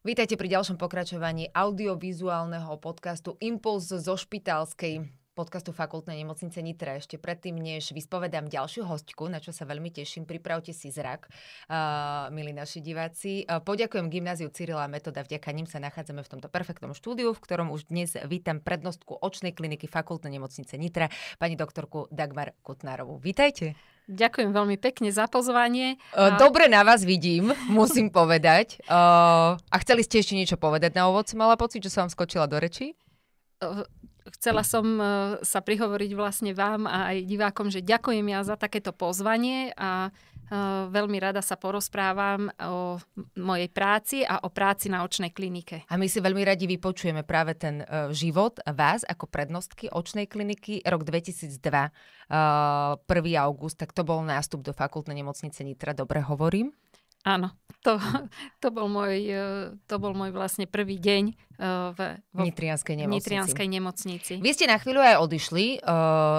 Vítajte pri ďalšom pokračovaní audiovizuálneho podcastu Impuls zo špitálskej podcastu Fakultnej nemocnice Nitra. Ešte predtým, než vyspovedám ďalšiu hostku, na čo sa veľmi teším, pripravte si zrak, milí naši diváci. Poďakujem Gymnáziu Cyrila a Metoda, vďaka nim sa nachádzame v tomto perfektnom štúdiu, v ktorom už dnes vítam prednostku očnej kliniky Fakultnej nemocnice Nitra, pani doktorku Dagmar Kutnárovú. Vítajte. Ďakujem veľmi pekne za pozvanie. Dobre na vás vidím, musím povedať. A chceli ste ešte niečo povedať na úvod? Som mala pocit, že som vám skočila do reči? Chcela som sa prihovoriť vlastne vám a aj divákom, že ďakujem ja za takéto pozvanie a veľmi rada sa porozprávam o mojej práci a o práci na očnej klinike. A my si veľmi radi vypočujeme práve ten život vás ako prednostky očnej kliniky. Rok 2002, 1. august, tak to bol nástup do Fakultnej nemocnice Nitra. Dobre hovorím? Áno, to bol môj vlastne prvý deň v Nitrianskej nemocnici. Vy ste na chvíľu aj odišli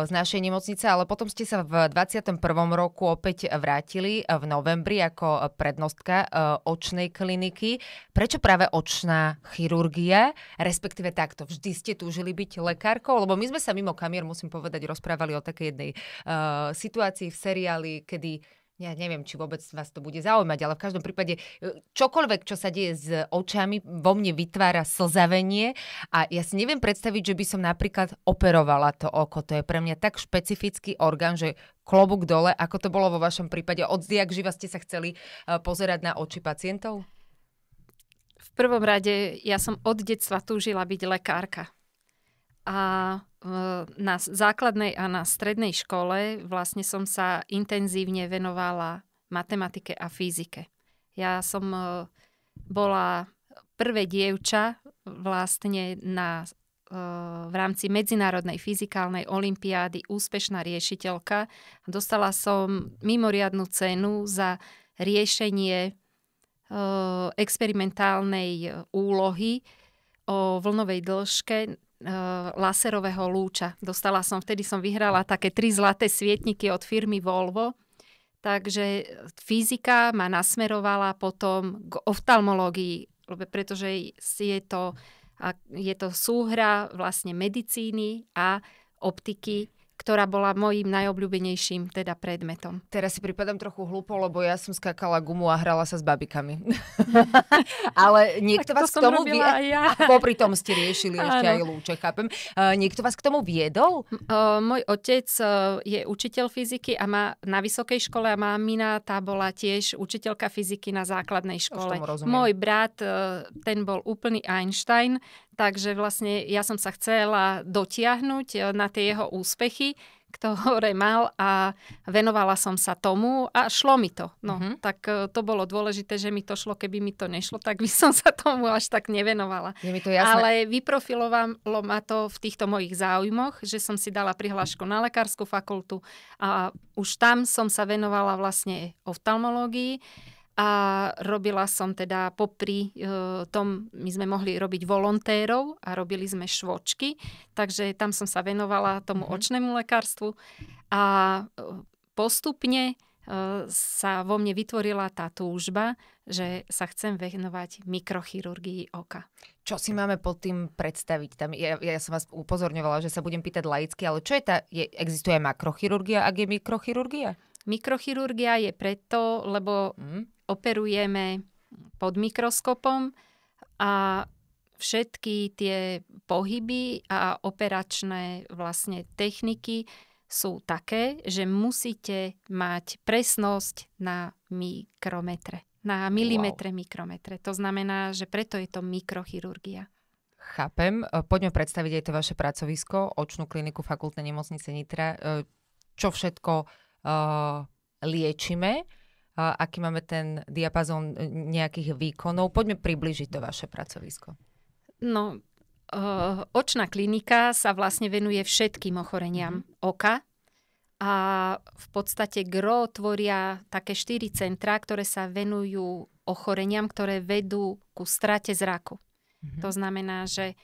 z našej nemocnice, ale potom ste sa v 21. roku opäť vrátili v novembri ako prednostka očnej kliniky. Prečo práve očná chirurgia? Respektíve takto, vždy ste túžili byť lekárkou? Lebo my sme sa mimo kamier, musím povedať, rozprávali o takej jednej situácii v seriáli, kedy ja neviem, či vôbec vás to bude zaujímať, ale v každom prípade čokoľvek, čo sa deje s očami, vo mne vytvára slzavenie a ja si neviem predstaviť, že by som napríklad operovala to oko. To je pre mňa tak špecifický orgán, že klobúk dole, ako to bolo vo vašom prípade. Odjak živa ste sa chceli pozerať na oči pacientov? V prvom rade ja som od detstva túžila byť lekárka. A na základnej a na strednej škole vlastne som sa intenzívne venovala matematike a fyzike. Ja som bola prvé dievča vlastne v rámci Medzinárodnej fyzikálnej olympiády úspešná riešiteľka. Dostala som mimoriadnu cenu za riešenie experimentálnej úlohy o vlnovej dĺžke laserového lúča. Vtedy som vyhrala také 3 zlaté svietniky od firmy Volvo. Takže fyzika ma nasmerovala potom k oftalmológii, pretože je to súhra vlastne medicíny a optiky, ktorá bola mojím najobľúbenejším teda predmetom. Teraz si pripadám trochu hlúpo, lebo ja som skákala gumu a hrala sa s babikami. Ale niekto vás k tomu ja. Popri tom ste riešili ešte aj lúče, chápem. Niekto vás k tomu viedol? Môj otec je učiteľ fyziky a má na vysokej škole a mamina, tá bola tiež učiteľka fyziky na základnej škole. Môj brat, ten bol úplný Einstein, takže vlastne ja som sa chcela dotiahnuť na tie jeho úspechy, ktoré mal a venovala som sa tomu a šlo mi to. Tak to bolo dôležité, že mi to šlo. Keby mi to nešlo, tak by som sa tomu až tak nevenovala. Je mi to jasné. Ale vyprofilovalo ma to v týchto mojich záujmoch, že som si dala prihlášku na lekárskú fakultu a už tam som sa venovala vlastne oftalmológii. A robila som teda popri tom, my sme mohli robiť volontérov a robili sme švočky, takže tam som sa venovala tomu očnému lekárstvu a postupne sa vo mne vytvorila tá túžba, že sa chcem venovať mikrochirurgii oka. Čo si máme pod tým predstaviť? Ja som vás upozorňovala, že sa budem pýtať laicky, ale čo existuje makrochirurgia, ak je mikrochirurgia? Mikrochirurgia je preto, lebo operujeme pod mikroskopom a všetky tie pohyby a operačné vlastne techniky sú také, že musíte mať presnosť na mikrometre, na milimetre mikrometre. To znamená, že preto je to mikrochirurgia. Chápem. Poďme predstaviť aj to vaše pracovisko, očnú kliniku Fakultnej nemocnice Nitra. Čo všetko liečime? Aký máme ten diapazón nejakých výkonov? Poďme približiť to vaše pracovisko. Očná klinika sa vlastne venuje všetkým ochoreniam oka a v podstate gro tvoria také 4 centrá, ktoré sa venujú ochoreniam, ktoré vedú ku strate zraku. To znamená, že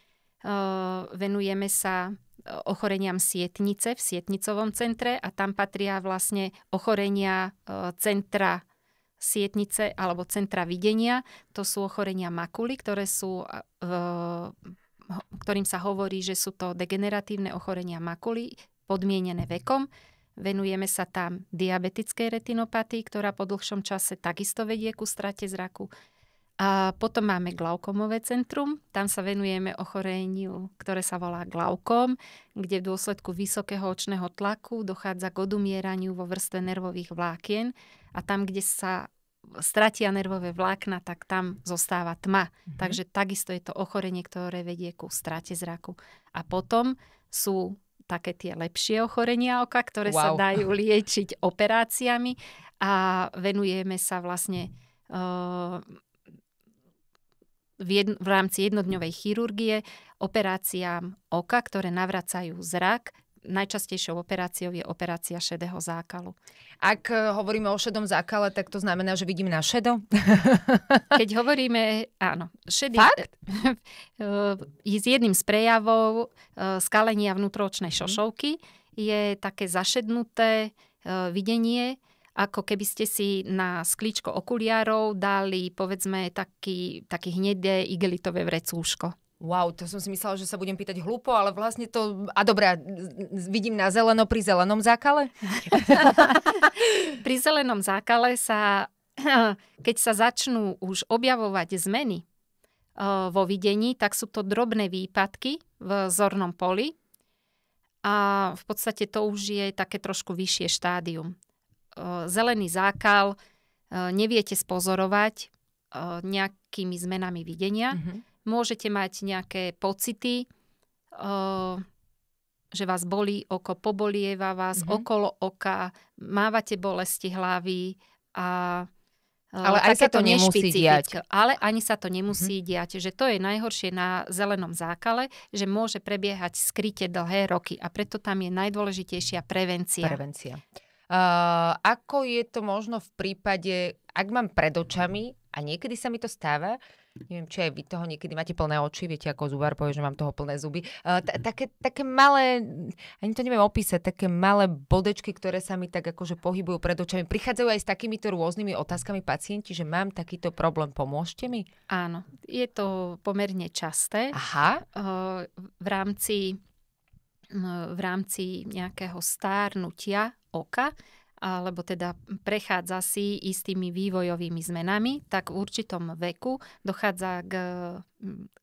venujeme sa ochoreniam sietnice v sietnicovom centre a tam patria vlastne ochorenia centra sietnice alebo centra videnia. To sú ochorenia makuly, ktorým sa hovorí, že sú to degeneratívne ochorenia makuly podmienené vekom. Venujeme sa tam diabetickej retinopatii, ktorá po dlhšom čase takisto vedie ku strate zraku. A potom máme glaukomové centrum. Tam sa venujeme ochoreniu, ktoré sa volá glaukom, kde v dôsledku vysokého očného tlaku dochádza k odumieraniu vo vrstve nervových vlákien a tam, kde sa stratia nervové vlákna, tak tam zostáva tma. Takže takisto je to ochorenie, ktoré vedie ku strate zraku. A potom sú také tie lepšie ochorenia oka, ktoré sa dajú liečiť operáciami a venujeme sa vlastne v rámci jednodňovej chirurgie operáciám oka, ktoré navracajú zrak. Najčastejšou operáciou je operácia šedého zákalu. Ak hovoríme o šedom zákale, tak to znamená, že vidím na šedo? Keď hovoríme, áno, šedý je jedným z prejavov skalenia vnútroočnej šošovky. Je také zašednuté videnie, ako keby ste si na sklíčko okuliarov dali, povedzme, také hnedé igelitové vrecúško. Wow, to som si myslela, že sa budem pýtať hlúpo, ale vlastne to... A dobré, vidím na zeleno pri zelenom zákale? Pri zelenom zákale keď sa začnú už objavovať zmeny vo videní, tak sú to drobné výpadky v zornom poli a v podstate to už je také trošku vyššie štádium. Zelený zákal neviete spozorovať nejakými zmenami videnia. Môžete mať nejaké pocity, že vás bolí oko, pobolieva vás okolo oka, mávate bolesti hlavy ale aj sa to nemusí diať. Ale ani sa to nemusí diať. Že to je najhoršie na zelenom zákale, že môže prebiehať skryte dlhé roky a preto tam je najdôležitejšia prevencia. Ako je to možno v prípade, ak mám pred očami a niekedy sa mi to stáva, neviem, či aj vy toho niekedy máte plné oči, viete, ako zubár povie, že mám toho plné zuby. Také malé, ani to neviem opísať, také malé bodečky, ktoré sa mi tak akože pohybujú pred očami. Prichádzajú aj s takýmito rôznymi otázkami pacienti, že mám takýto problém, pomôžte mi? Áno, je to pomerne časté. Aha. V rámci nejakého stárnutia oka, alebo teda prechádza si istými vývojovými zmenami, tak v určitom veku dochádza k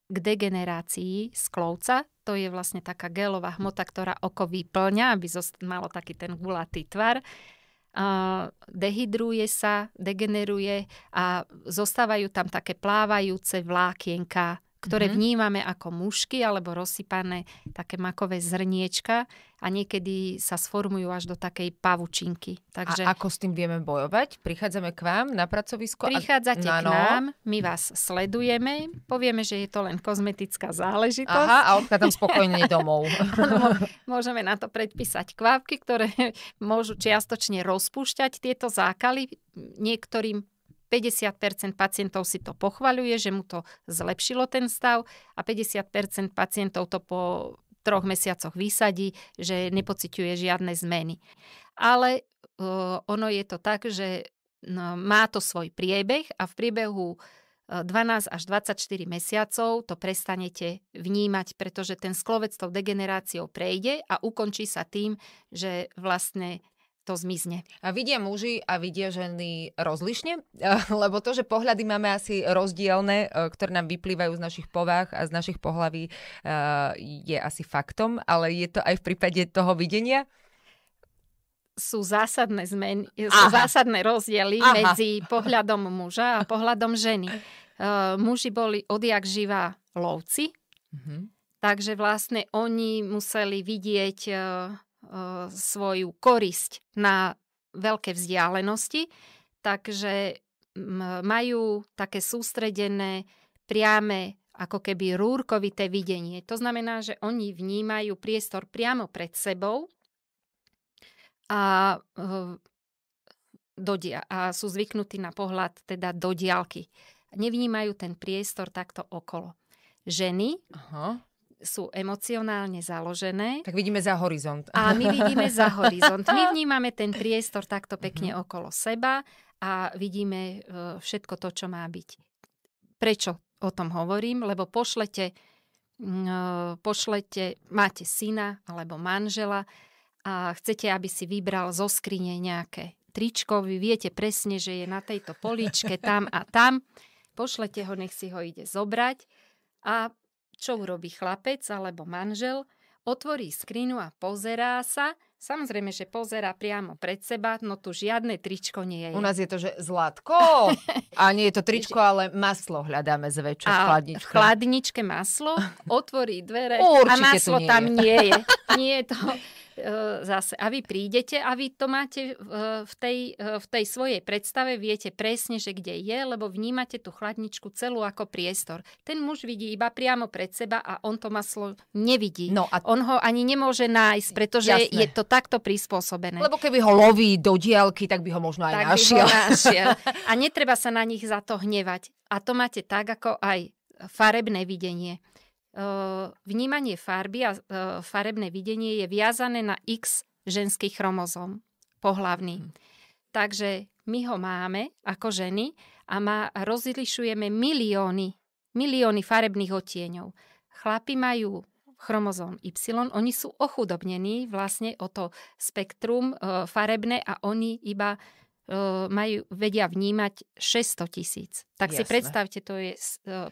degenerácii sklovca. To je vlastne taká gelová hmota, ktorá oko vyplňa, aby malo taký ten gulatý tvar. Dehydruje sa, degeneruje a zostávajú tam také plávajúce vlákienka, ktoré vnímame ako mušky alebo rozsypané také makové zrniečka a niekedy sa sformujú až do takej pavučinky. Takže... A ako s tým vieme bojovať? Prichádzame k vám na pracovisko? Prichádzate k nám, my vás sledujeme, povieme, že je to len kozmetická záležitosť. Aha, a odchádzam spokojne domov. Môžeme na to predpísať kvapky, ktoré môžu čiastočne rozpúšťať tieto zákaly. Niektorým 50% pacientov si to pochvaľuje, že mu to zlepšilo ten stav a 50% pacientov to po 3 mesiacoch vysadí, že nepociťuje žiadne zmeny. Ale ono je to tak, že má to svoj priebeh a v priebehu 12 až 24 mesiacov to prestanete vnímať, pretože ten sklovec tou degeneráciou prejde a ukončí sa tým, že vlastne to zmizne. A vidia muži a vidia ženy rozlišne? Lebo to, že pohľady máme asi rozdielne, ktoré nám vyplývajú z našich povách a z našich pohlaví, je asi faktom, ale je to aj v prípade toho videnia? Sú zásadné zmeny, sú zásadné rozdiely medzi pohľadom muža a pohľadom ženy. Muži boli odjak živá lovci, takže vlastne oni museli vidieť svoju korisť na veľké vzdialenosti, takže majú také sústredené, priame, ako keby rúrkovité videnie. To znamená, že oni vnímajú priestor priamo pred sebou a sú zvyknutí na pohľad teda do diaľky. Nevnímajú ten priestor takto okolo. Ženy sú emocionálne založené. Tak vidíme za horizont. A my vidíme za horizont. My vnímame ten priestor takto pekne okolo seba a vidíme všetko to, čo má byť. Prečo o tom hovorím? Lebo pošlete, máte syna alebo manžela a chcete, aby si vybral zo skrine nejaké tričko, vy viete presne, že je na tejto políčke tam a tam, pošlete ho, nech si ho ide zobrať a čo urobí chlapec alebo manžel? Otvorí skrinu a pozerá sa. Samozrejme, že pozerá priamo pred seba, no tu žiadne tričko nie je. U nás je to, že zlatko. A nie je to tričko, ale maslo hľadáme zväčša v chladničke. V chladničke maslo, otvorí dvere Určite a maslo tam je. nie je. Nie je to zase. A vy prídete a vy to máte v tej svojej predstave, viete presne, že kde je, lebo vnímate tú chladničku celú ako priestor. Ten muž vidí iba priamo pred seba a on to maslo nevidí. No a on ho ani nemôže nájsť, pretože je to takto prispôsobené. Lebo keby ho loví do diaľky, tak by ho možno aj našiel. A netreba sa na nich za to hnevať. A to máte tak, ako aj farebné videnie. Vnímanie farby a farebné videnie je viazané na X ženských chromozóm pohlavný. Takže my ho máme ako ženy a rozlišujeme milióny farebných odtieňov. Chlapi majú chromozóm Y, oni sú ochudobnení vlastne o to spektrum farebné a oni iba vedia vnímať 600 000. Tak Jasné. Si predstavte, to je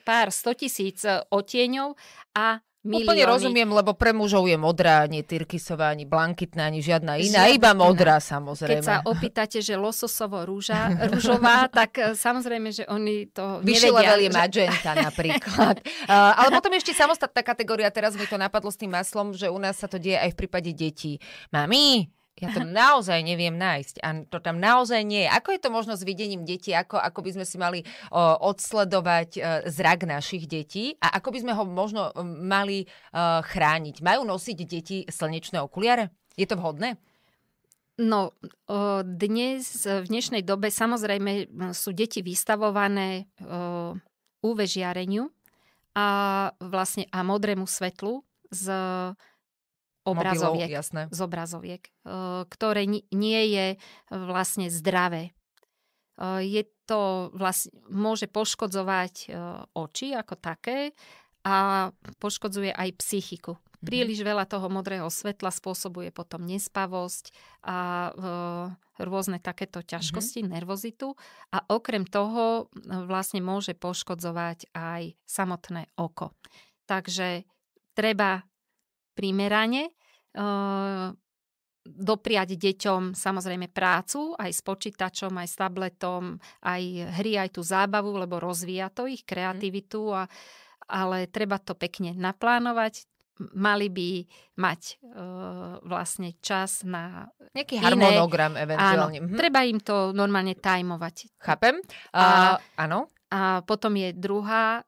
pár 100 000 odtieňov a milióny. Úplne rozumiem, lebo pre mužov je modrá, nie tyrkysová, ani blankitná, ani žiadna iná, iba modrá samozrejme. Keď sa opýtate, že lososovo-rúžová, tak samozrejme, že oni to vyšší nevedia. level je magenta napríklad. Ale potom ešte samostatná kategória, teraz mi to napadlo s tým maslom, že u nás sa to deje aj v prípade detí. Mami, ja to naozaj neviem nájsť a to tam naozaj nie je. Ako je to možno s videním detí? Ako by sme si mali odsledovať zrak našich detí a ako by sme ho možno mali chrániť? Majú nosiť deti slnečné okuliare? Je to vhodné? No, v dnešnej dobe samozrejme sú deti vystavované UV žiareniu a vlastne a modrému svetlu z obrazoviek, ktoré nie je vlastne zdravé. Je to vlastne, môže poškodzovať oči ako také a poškodzuje aj psychiku. Príliš veľa toho modrého svetla spôsobuje potom nespavosť a rôzne takéto ťažkosti, nervozitu a okrem toho vlastne môže poškodzovať aj samotné oko. Takže treba primerane dopriať deťom samozrejme prácu aj s počítačom, aj s tabletom, aj hry, aj tú zábavu, lebo rozvíja to ich kreativitu, ale treba to pekne naplánovať. Mali by mať vlastne čas na nejaký harmonogram eventuálne. Áno, treba im to normálne tajmovať. Chápem. Áno. A potom je druhé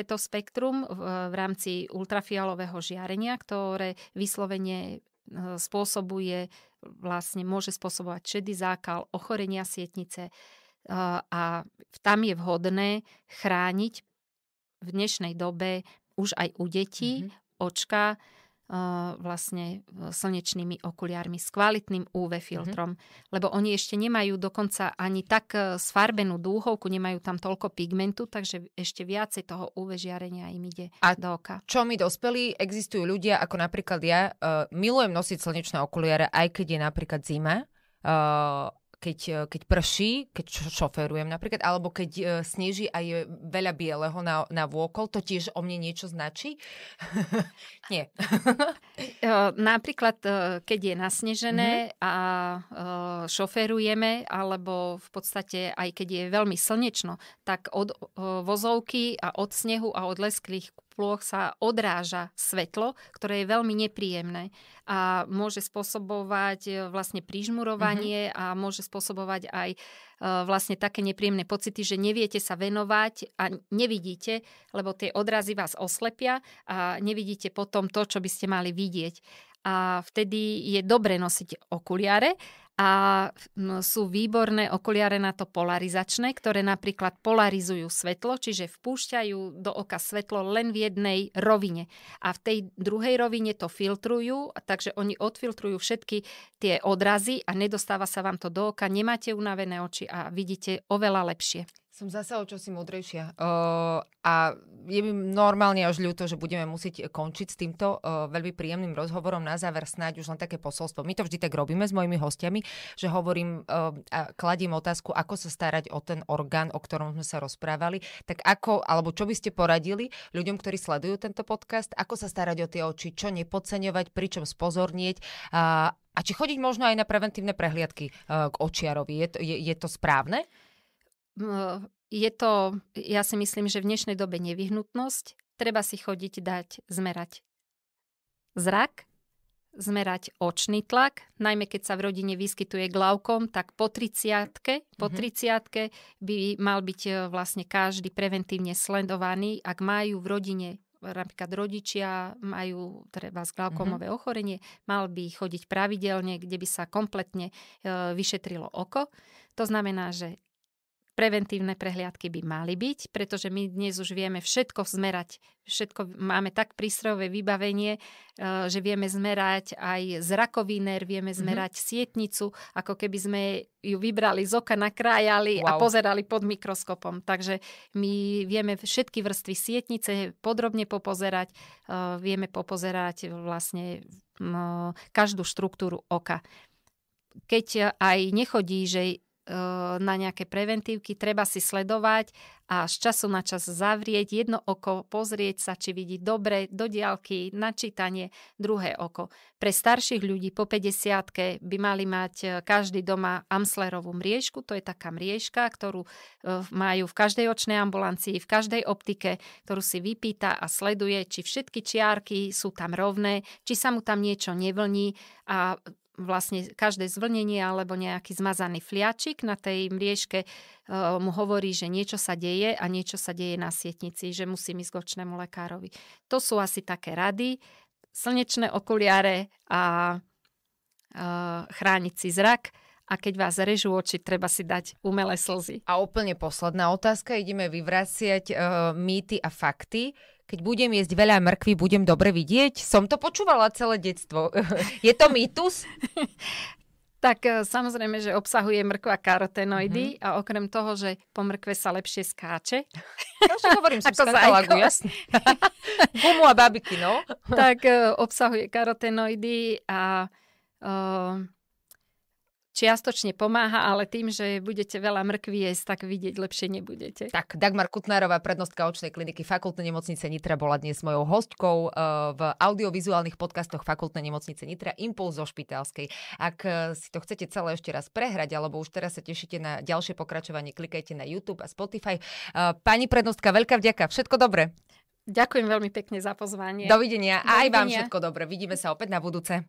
to spektrum v rámci ultrafialového žiarenia, ktoré vyslovene môže spôsobovať šedý zákal, ochorenia sietnice a tam je vhodné chrániť v dnešnej dobe už aj u detí očka vlastne slnečnými okuliármi s kvalitným UV filtrom, lebo oni ešte nemajú dokonca ani tak sfarbenú dúhovku, nemajú tam toľko pigmentu, takže ešte viacej toho UV žiarenia im ide do oka. Čo my dospelí, existujú ľudia, ako napríklad ja, milujem nosiť slnečné okuliare, aj keď je napríklad zima, keď prší, keď šoférujem napríklad, alebo keď sneží a je veľa bieleho na vôkol, to tiež o mne niečo značí? Nie. Napríklad, keď je nasnežené a šoférujeme, alebo v podstate aj keď je veľmi slnečno, tak od vozovky a od snehu a od lesklých plôch sa odráža svetlo, ktoré je veľmi nepríjemné a môže spôsobovať vlastne prižmurovanie a môže spôsobovať aj vlastne také nepríjemné pocity, že neviete sa venovať a nevidíte, lebo tie odrazy vás oslepia a nevidíte potom to, čo by ste mali vidieť. A vtedy je dobre nosiť okuliare A sú výborné okuliare na to polarizačné, ktoré napríklad polarizujú svetlo, čiže vpúšťajú do oka svetlo len v jednej rovine. A v tej druhej rovine to filtrujú, takže oni odfiltrujú všetky tie odrazy a nedostáva sa vám to do oka, nemáte unavené oči a vidíte oveľa lepšie. Som zase o čosi múdrejšia. A je mi normálne až ľúto, že budeme musieť končiť s týmto veľmi príjemným rozhovorom. Na záver snáď už len také posolstvo. My to vždy tak robíme s mojimi hostiami, že hovorím a kladím otázku, ako sa starať o ten orgán, o ktorom sme sa rozprávali. Tak ako, alebo čo by ste poradili ľuďom, ktorí sledujú tento podcast, ako sa starať o tie oči, čo nepodceňovať, pričom spozornieť a či chodiť možno aj na preventívne prehliadky k očiarovi. Je to správne? Je to, ja si myslím, že v dnešnej dobe nevyhnutnosť. Treba si chodiť zmerať zrak, zmerať očný tlak, najmä keď sa v rodine vyskytuje glaukom, tak po 30-ke by mal byť vlastne každý preventívne sledovaný, ak majú v rodine napríklad rodičia majú treba glaukomové ochorenie, mal by chodiť pravidelne, kde by sa kompletne vyšetrilo oko. To znamená, že preventívne prehliadky by mali byť, pretože my dnes už vieme všetko zmerať. Máme tak prístrojové vybavenie, že vieme zmerať aj zrakový nerv, vieme zmerať sietnicu, ako keby sme ju vybrali z oka, nakrájali a pozerali pod mikroskopom. Takže my vieme všetky vrstvy sietnice podrobne popozerať, vieme popozerať vlastne každú štruktúru oka. Keď aj nechodí, že na nejaké preventívky, treba si sledovať a z času na čas zavrieť jedno oko, pozrieť sa, či vidí dobre, do diaľky, na čítanie, druhé oko. Pre starších ľudí po 50-ke by mali mať každý doma Amslerovú mriežku, to je taká mriežka, ktorú majú v každej očnej ambulancii, v každej optike, ktorú si vypýta a sleduje, či všetky čiarky sú tam rovné, či sa mu tam niečo nevlní a vlastne každé zvlnenie alebo nejaký zmazaný fliačik na tej mriežke mu hovorí, že niečo sa deje a niečo sa deje na sietnici, že musím ísť k očnému lekárovi. To sú asi také rady. Slnečné okuliare a chrániť si zrak. A keď vás režú oči, treba si dať umelé slzy. A úplne posledná otázka. Ideme vyvraciať mýty a fakty. Keď budem jesť veľa mrkvy, budem dobre vidieť? Som to počúvala celé detstvo. Je to mýtus? Tak samozrejme, že obsahuje mrkva karotenoidy a okrem toho, že po mrkve sa lepšie skáče. Ja už hovorím, som skákala lagu, jasne. Gumu a babiky, no. Tak obsahuje karotenoidy a čiastočne pomáha, ale tým, že budete veľa mrkví jesť, tak vidieť lepšie nebudete. Tak, Dagmar Kutnárová, prednostka očnej kliniky Fakultnej nemocnice Nitra, bola dnes mojou hostkou v audiovizuálnych podcastoch Fakultnej nemocnice Nitra Impuls zo Špitálskej. Ak si to chcete celé ešte raz prehrať, alebo už teraz sa tešíte na ďalšie pokračovanie, klikajte na YouTube a Spotify. Pani prednostka, veľká vďaka, všetko dobre. Ďakujem veľmi pekne za pozvanie. Dovidenia a aj vám všetko dobre. Vidíme sa opäť na budúce.